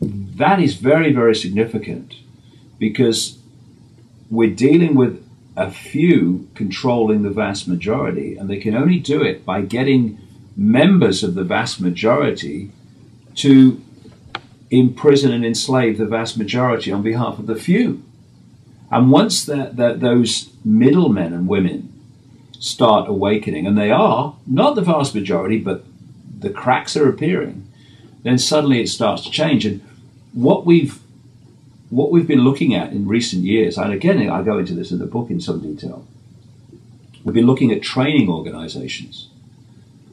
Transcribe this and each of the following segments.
that is very, very significant, because we're dealing with a few controlling the vast majority, and they can only do it by getting members of the vast majority to imprison and enslave the vast majority on behalf of the few. And once those middlemen and women start awakening, and they are, not the vast majority, but the cracks are appearing, then suddenly it starts to change. And what we've been looking at in recent years, and again, I go into this in the book in some detail, we've been looking at training organizations,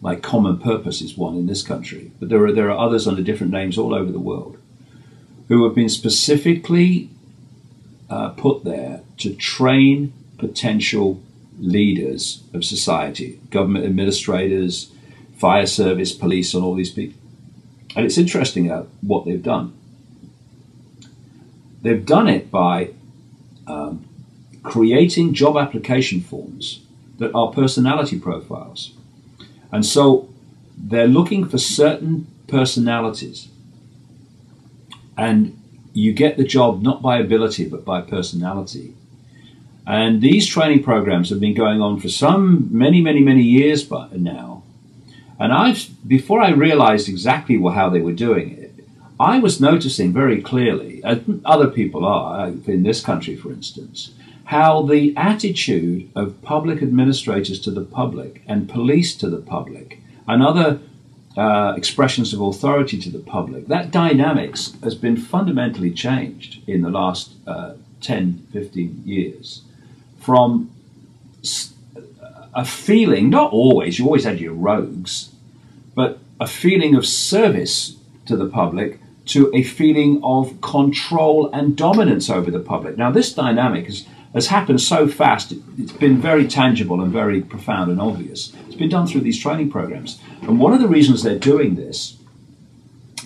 like Common Purpose is one in this country, but there are others under different names all over the world, who have been specifically put there to train potential leaders of society, government administrators, fire service, police, and all these people. And it's interesting what they've done. They've done it by creating job application forms that are personality profiles. And so they're looking for certain personalities. And you get the job not by ability, but by personality. And these training programs have been going on for many years now. And before I realized exactly how they were doing it, I was noticing very clearly, and other people are, in this country, for instance, how the attitude of public administrators to the public and police to the public and other expressions of authority to the public, that dynamics has been fundamentally changed in the last 10, 15 years. From a feeling, not always, you always had your rogues, but a feeling of service to the public to a feeling of control and dominance over the public. Now, this dynamic has happened so fast, it's been very tangible and very profound and obvious. It's been done through these training programs. And one of the reasons they're doing this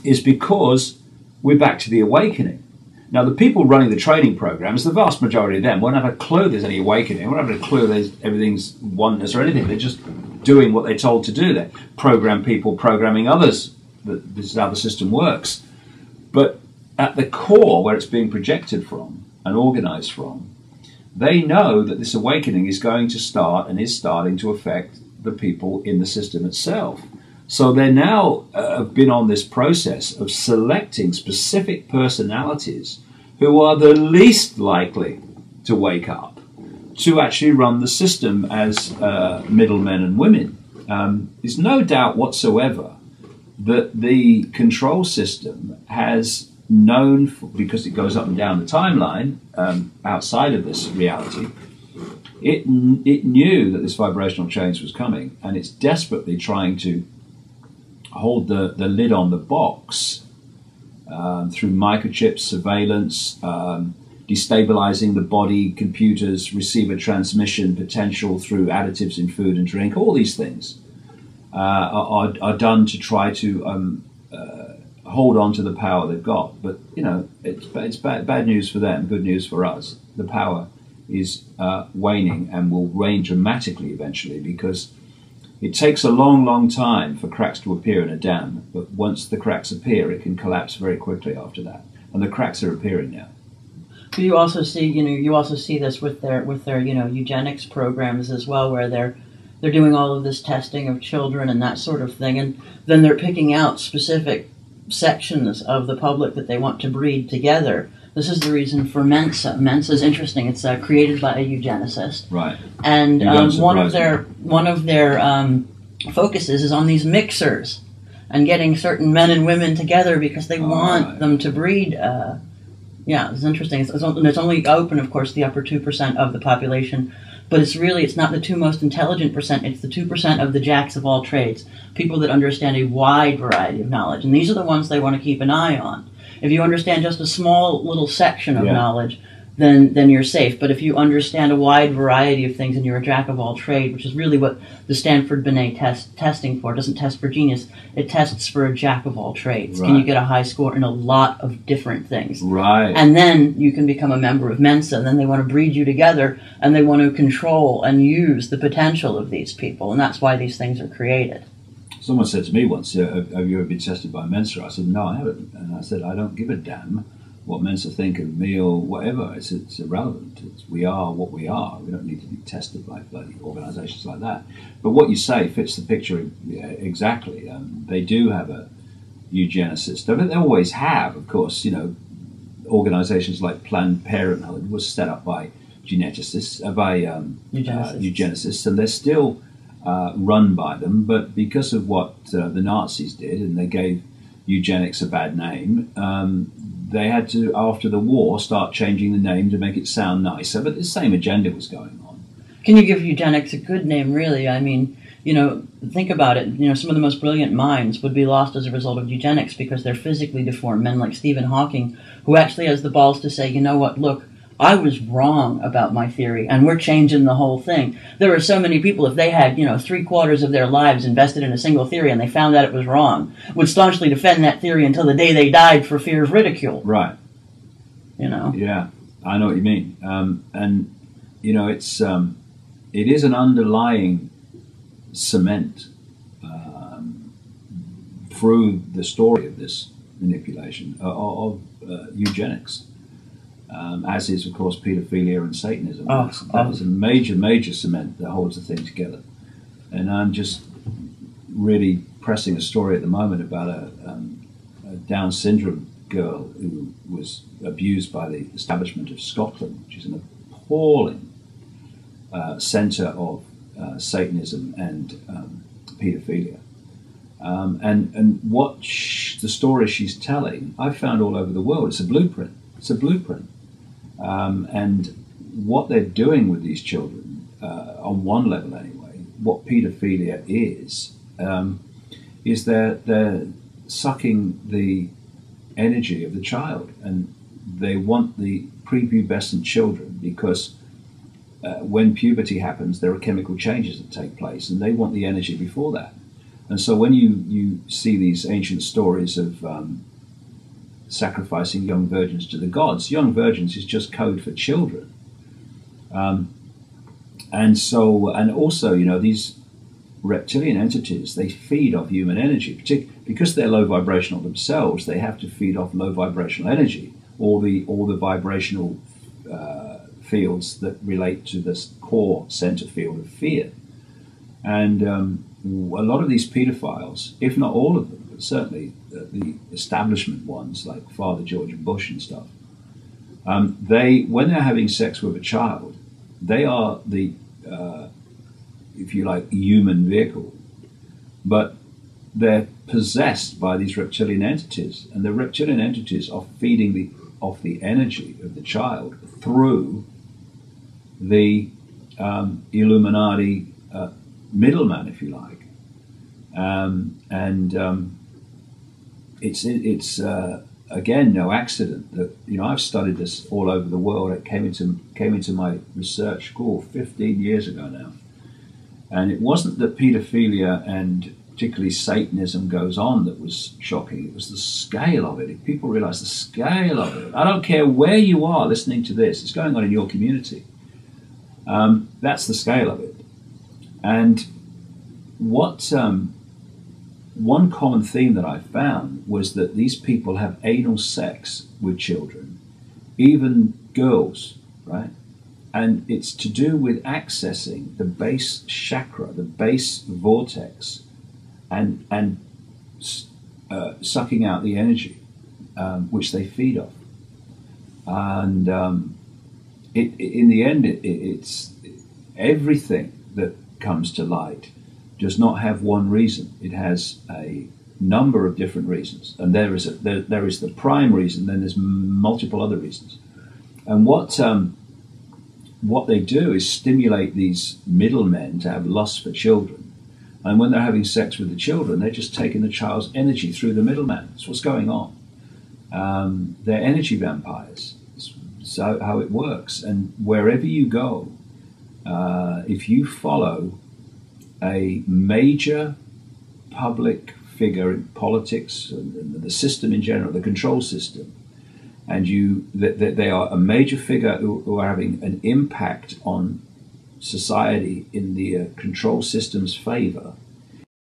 is because we're back to the awakening. Now, the people running the training programs, the vast majority of them won't have a clue there's any awakening, won't have a clue there's everything's oneness or anything. They're just doing what they're told to do. They program people programming others. This is how the system works. But at the core, where it's being projected from and organized from, they know that this awakening is going to start and is starting to affect the people in the system itself. So they now have been on this process of selecting specific personalities who are the least likely to wake up to actually run the system as middlemen and women. There's no doubt whatsoever that the control system has known, because it goes up and down the timeline outside of this reality, it knew that this vibrational change was coming, and it's desperately trying to hold the lid on the box through microchips, surveillance, destabilizing the body, computers, receiver transmission potential through additives in food and drink. All these things are done to try to hold on to the power they've got. But, you know, it's bad news for them, good news for us. The power is waning and will wane dramatically eventually, because it takes a long time for cracks to appear in a dam. But once the cracks appear, it can collapse very quickly after that. And the cracks are appearing now. You also see, you also see this with their eugenics programs as well, where they're doing all of this testing of children and that sort of thing, and then they're picking out specific sections of the public that they want to breed together. This is the reason for Mensa. Mensa is interesting. It's created by a eugenicist, right? And one of their focuses is on these mixers and getting certain men and women together because they want them to breed. Yeah, it's interesting. It's only open, of course, the upper 2% of the population, but it's not the two most intelligent percent. It's the 2% of the jacks of all trades, people that understand a wide variety of knowledge, and these are the ones they want to keep an eye on. If you understand just a small little section of knowledge, then you're safe. But if you understand a wide variety of things and you're a jack of all trade, which is really what the Stanford Binet testing for, it doesn't test for genius, it tests for a jack of all trades. Right. Can you get a high score in a lot of different things? Right. And then you can become a member of Mensa, and then they want to breed you together, and they want to control and use the potential of these people, and that's why these things are created. Someone said to me once, have you ever been tested by Mensa? I said, no, I haven't. And I said, I don't give a damn what Mensa think of me or whatever. It's irrelevant. We are what we are. We don't need to be tested by bloody organisations like that. But what you say fits the picture exactly. They do have a eugenicist. They always have, of course. You know, organisations like Planned Parenthood was set up by geneticists, eugenicists, and they're still run by them. But because of what the Nazis did, and they gave eugenics a bad name, they had to, after the war, start changing the name to make it sound nicer. But the same agenda was going on. Can you give eugenics a good name, really? I mean, you know, think about it. You know, some of the most brilliant minds would be lost as a result of eugenics because they're physically deformed. Men like Stephen Hawking, who actually has the balls to say, you know what, look, I was wrong about my theory, and we're changing the whole thing. There are so many people, if they had, you know, 3/4 of their lives invested in a single theory and they found out it was wrong, would staunchly defend that theory until the day they died for fear of ridicule. Right. You know? Yeah, I know what you mean. And, you know, it is an underlying cement through the story of this manipulation of eugenics. As is, of course, paedophilia and Satanism. That is a major, major cement that holds the thing together. And I'm just really pressing a story at the moment about a Down syndrome girl who was abused by the establishment of Scotland, which is an appalling centre of Satanism and paedophilia. And what the story she's telling, I've found all over the world. It's a blueprint. It's a blueprint. And what they're doing with these children, on one level anyway, what paedophilia is they're sucking the energy of the child, and they want the prepubescent children because when puberty happens, there are chemical changes that take place, and they want the energy before that. And so when you see these ancient stories of sacrificing young virgins to the gods, young virgins is just code for children. And also, you know, these reptilian entities, they feed off human energy, particularly because they're low vibrational themselves. They have to feed off low vibrational energy, all the vibrational fields that relate to this core center field of fear. And a lot of these pedophiles, if not all of them, but certainly the establishment ones like Father George Bush and stuff, when they're having sex with a child, they are the, if you like, human vehicle, but they're possessed by these reptilian entities, and the reptilian entities are feeding off the energy of the child through the Illuminati middleman, if you like. It's again no accident that, you know, I've studied this all over the world. It came into my research 15 years ago now, and it wasn't that paedophilia and particularly Satanism goes on that was shocking. It was the scale of it. If people realize the scale of it, I don't care where you are listening to this, it's going on in your community. That's the scale of it. And what one common theme that I found was that these people have anal sex with children, even girls, right? And it's to do with accessing the base chakra, the base vortex, and sucking out the energy, which they feed off. And in the end, it's everything that comes to light does not have one reason. It has a number of different reasons, and there is the prime reason. Then there's multiple other reasons. And what they do is stimulate these middlemen to have lust for children. And when they're having sex with the children, they're just taking the child's energy through the middleman. That's what's going on. They're energy vampires. That's how it works. And wherever you go, if you follow a major public figure in politics and the system in general, the control system, and they are a major figure who are having an impact on society in the control system's favor,